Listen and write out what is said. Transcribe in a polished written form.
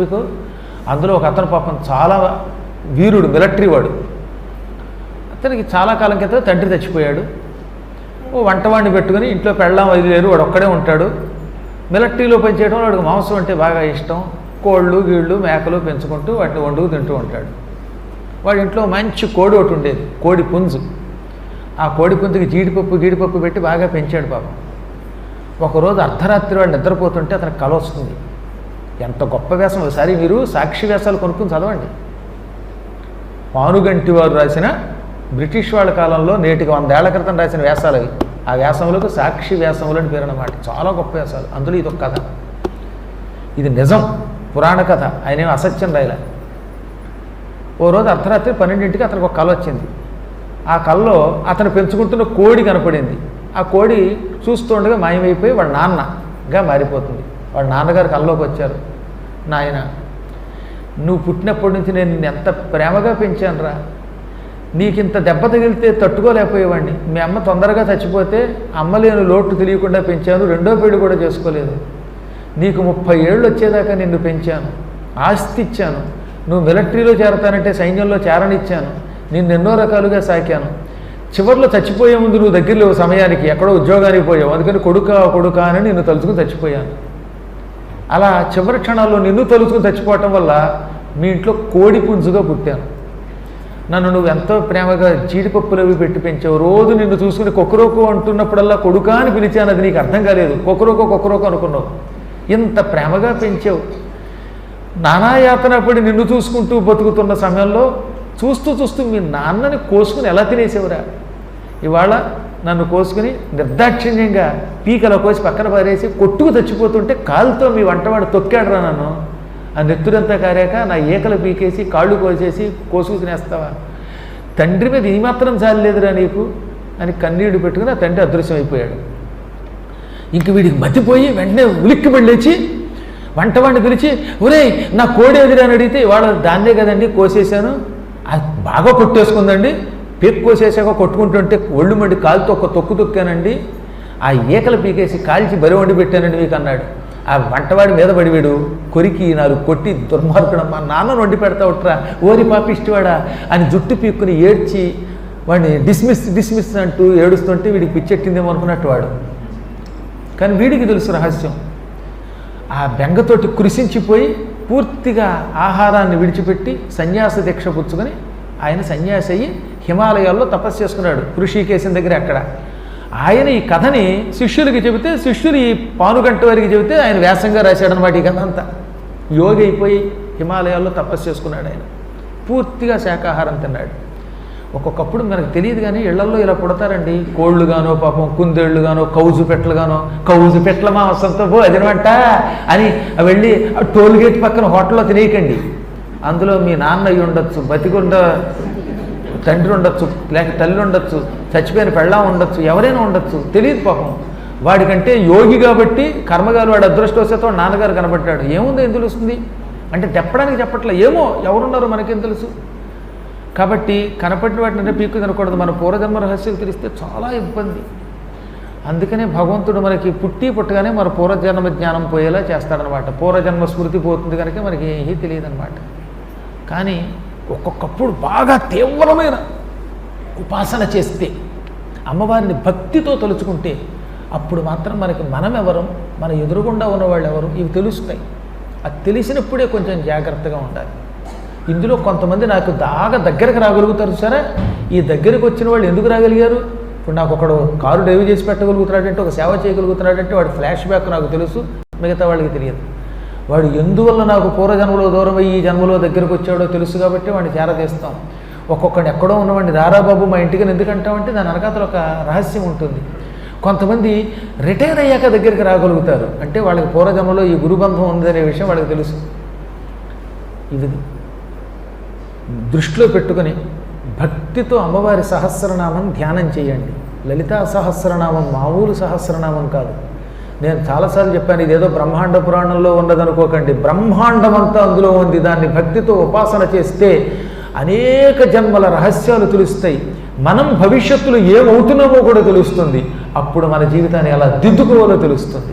మీకు. అందులో ఒక అతను పాపం చాలా వీరుడు, మిలిటరీ వాడు. అతనికి చాలా కాలం క్రితం తండ్రి చచ్చిపోయాడు. ఓ వంటవాడిని పెట్టుకుని ఇంట్లో పెళ్ళాం వదిలేరు, వాడు ఒక్కడే ఉంటాడు. మిలిటరీలో పనిచేయడం వాడికి మాంసం అంటే బాగా ఇష్టం. కోళ్ళు గీళ్ళు మేకలు పెంచుకుంటూ వాటిని వండుకు తింటూ ఉంటాడు. వాడి ఇంట్లో మంచి కోడి ఒకటి ఉండేది, కోడి పుంజు. ఆ కోడి పుంజుకి జీడిపప్పు పెట్టి బాగా పెంచాడు పాపం. ఒకరోజు అర్ధరాత్రి వాడు నిద్రపోతుంటే అతనికి కల వస్తుంది. ఎంత గొప్ప వ్యాసం! ఒకసారి మీరు సాక్షి వ్యాసాలు కొనుక్కుని చదవండి. పానుగంటి వారు రాసిన బ్రిటిష్ వాళ్ళ కాలంలో నేటికి 100 ఏళ్ల క్రితం రాసిన వ్యాసాలు అవి. ఆ వ్యాసములకు సాక్షి వ్యాసములు అని పేరు అన్నమాట. చాలా గొప్ప వ్యాసాలు. అందులో ఇది ఒక కథ, ఇది నిజం, పురాణ కథ. ఆయనేమో అసత్యం రాయలే. ఓ రోజు అర్ధరాత్రి 12ంటికి అతనికి ఒక కల వచ్చింది. ఆ కల్లో అతను పెంచుకుంటున్న కోడి కనపడింది. ఆ కోడి చూస్తుండగా మాయమైపోయి వాడు నాన్నగా మారిపోతుంది. వాడు నాన్నగారు కల్లోకి వచ్చారు. నాయన, నువ్వు పుట్టినప్పటి నుంచి నేను నిన్ను ఎంత ప్రేమగా పెంచానురా, నీకింత దెబ్బ తగిలితే తట్టుకోలేకపోయేవాడిని. మీ అమ్మ తొందరగా చచ్చిపోతే అమ్మ లేని లోటు తెలియకుండా పెంచాను, రెండో పెళ్లి కూడా చేసుకోలేదు. నీకు 30 ఏళ్ళు వచ్చేదాకా నిన్ను పెంచాను, ఆస్తి ఇచ్చాను, నువ్వు మిలిటరీలో చేరతానంటే సైన్యంలో చేరనిచ్చాను, నిన్ను ఎన్నో రకాలుగా సాకాను. చివరిలో చచ్చిపోయే ముందు నువ్వు దగ్గరలో సమయానికి ఎక్కడో ఉద్యోగానికి పోయావు, అందుకని కొడుకా అని నిన్ను తలుచుకుని చచ్చిపోయాను. అలా చివరి క్షణాల్లో నిన్ను తలుచుకుని చచ్చిపోవటం వల్ల మీ ఇంట్లో కోడి పుంజుగా పుట్టాను. నన్ను నువ్వు ఎంతో ప్రేమగా జీడిపప్పులు అవి పెట్టి పెంచావు. రోజు నిన్ను చూసుకుని కొక్కరోకో అంటున్నప్పుడల్లా కొడుకా అని పిలిచాను, అది నీకు అర్థం కాలేదు. కొక్కరోకో అనుకున్నావు. ఇంత ప్రేమగా పెంచావు. నానాయాతన పడి నిన్ను చూసుకుంటూ బతుకుతున్న సమయంలో చూస్తూ మీ నాన్నని కోసుకుని ఎలా తినేసేవరా? ఇవాళ నన్ను కోసుకుని నిర్దాక్షిణ్యంగా పీకల కోసి పక్కన పారేసి కొట్టుకు చచ్చిపోతుంటే కాలుతో మీ వంటవాడు తొక్కాడురా నన్ను. ఆ నెత్తురంతా కారాక నా ఏకలు పీకేసి కాళ్ళు కోసేసి కోసుకు తినేస్తావా? తండ్రి మీద ఈ మాత్రం చాలేదురా నీకు అని కన్నీడు పెట్టుకుని ఆ తండ్రి అదృశ్యం అయిపోయాడు. ఇంక వీడికి మతిపోయి వెంటనే ఉలిక్కి వెళ్ళేసి వంటవాడిని పిలిచి, ఒరేయ్ నా కోడి ఎదిరా అని అడిగితే, ఇవాళ దాన్నే కదండి కోసేశాను, అది బాగా కొట్టేసుకుందండి, పీక్ కోసేసాక కొట్టుకుంటుంటే ఒళ్ళు మండి కాలుతో ఒక తొక్కు తొక్కానండి, ఆ ఏకలు పీకేసి కాల్చి బరి వండి పెట్టానండి మీకు అన్నాడు. ఆ వంటవాడి మీద పడివాడు కొరికి 4 కొట్టి, దుర్మార్గుడమ్మా నాన్నను వండి పెడతా ఉట్రా, ఓరి పాపిష్టివాడా అని జుట్టు పీక్కుని ఏడ్చి వాడిని డిస్మిస్ అంటూ ఏడుస్తుంటే వీడికి పిచ్చెట్టిందేమో అనుకున్నట్టు వాడు. కానీ వీడికి తెలుసు రహస్యం. ఆ బెంగతోటి కృషించిపోయి పూర్తిగా ఆహారాన్ని విడిచిపెట్టి సన్యాస దీక్ష పుచ్చుకొని ఆయన సన్యాసి అయ్యి హిమాలయాల్లో తపస్సు చేసుకున్నాడు, ఋషికేశం దగ్గర. అక్కడ ఆయన ఈ కథని శిష్యులకి చెబితే, శిష్యులు ఈ పానుగంట వారికి చెబితే ఆయన వ్యాసంగా రాశాడనమాట. ఈ కథ అంతా యోగి అయిపోయి హిమాలయాల్లో తపస్సు చేసుకున్నాడు. ఆయన పూర్తిగా శాకాహారం తిన్నాడు. ఒక్కొక్కప్పుడు మనకు తెలియదు కానీ ఇళ్లల్లో ఇలా పుడతారండి, కోళ్ళుగానో పాపం కుందేళ్లుగానో కౌజు పెట్టల మా వసంతో పో అదినమాట అని వెళ్ళి టోల్గేట్ పక్కన హోటల్లో తినేయకండి. అందులో మీ నాన్న అయ్యి ఉండొచ్చు, బతికుండ తండ్రి ఉండొచ్చు, లేక తల్లి ఉండొచ్చు, చచ్చిపోయిన పెళ్ళాం ఉండొచ్చు, ఎవరైనా ఉండొచ్చు, తెలియదు పాపం. వాడికంటే యోగి కాబట్టి కర్మగారు వాడు అదృష్టవశాత్తు వాడు నాన్నగారు కనబడ్డాడు. ఏముందో ఏం తెలుస్తుంది అంటే చెప్పడానికి చెప్పట్లే, ఏమో ఎవరున్నారో మనకేం తెలుసు. కాబట్టి కనపడిన వాటిని పీక్కు తినకూడదు. మన పూర్వజన్మ రహస్యాలు తెలిస్తే చాలా ఇబ్బంది. అందుకనే భగవంతుడు మనకి పుట్టగానే మన పూర్వజన్మ జ్ఞానం పోయేలా చేస్తాడనమాట. పూర్వజన్మ స్మృతి పోతుంది కనుక మనకి ఏమీ తెలియదు అనమాట. కానీ ఒక్కొక్కప్పుడు బాగా తీవ్రమైన ఉపాసన చేస్తే, అమ్మవారిని భక్తితో తలుచుకుంటే, అప్పుడు మాత్రం మనకి మనం ఎవరు, మన ఎదురుగుండా ఉన్నవాళ్ళు ఎవరు, ఇవి తెలుస్తాయి. అది తెలిసినప్పుడే కొంచెం జాగ్రత్తగా ఉండాలి. ఇందులో కొంతమంది నాకు బాగా దగ్గరకు రాగలుగుతారు సరే. ఈ దగ్గరికి వచ్చిన వాళ్ళు ఎందుకు రాగలిగారు? ఇప్పుడు నాకు ఒకడు కారు డ్రైవ్ చేసి పెట్టగలుగుతున్నాడంటే, ఒక సేవ చేయగలుగుతున్నాడంటే వాడి ఫ్లాష్ బ్యాక్ నాకు తెలుసు, మిగతా వాళ్ళకి తెలియదు. వాడు ఎందువల్ల నాకు పూర్వజన్మలో దూరం అయ్యి ఈ జన్మలో దగ్గరకు వచ్చాడో తెలుసు కాబట్టి వాడిని చేరదీస్తాం. ఒక్కొక్కడిని ఎక్కడో ఉన్నవాడిని రారా బాబు మా ఇంటికి ఎందుకంటామంటే దాని వెనకాతల ఒక రహస్యం ఉంటుంది. కొంతమంది రిటైర్ అయ్యాక దగ్గరికి రాగలుగుతారు అంటే వాళ్ళకి పూర్వజన్మలో ఈ గురుబంధం ఉందనే విషయం వాళ్ళకి తెలుసు. ఇది దృష్టిలో పెట్టుకొని భక్తితో అమ్మవారి సహస్రనామం ధ్యానం చేయండి. లలితా సహస్రనామం మామూలు సహస్రనామం కాదు. నేను చాలాసార్లు చెప్పాను, ఇదేదో బ్రహ్మాండ పురాణంలో ఉన్నదనుకోకండి. బ్రహ్మాండం అంతా అందులో ఉంది. దాన్ని భక్తితో ఉపాసన చేస్తే అనేక జన్మల రహస్యాలు తెలుస్తాయి. మనం భవిష్యత్తులో ఏమవుతున్నామో కూడా తెలుస్తుంది. అప్పుడు మన జీవితాన్ని ఎలా దిద్దుకోవాలో తెలుస్తుంది.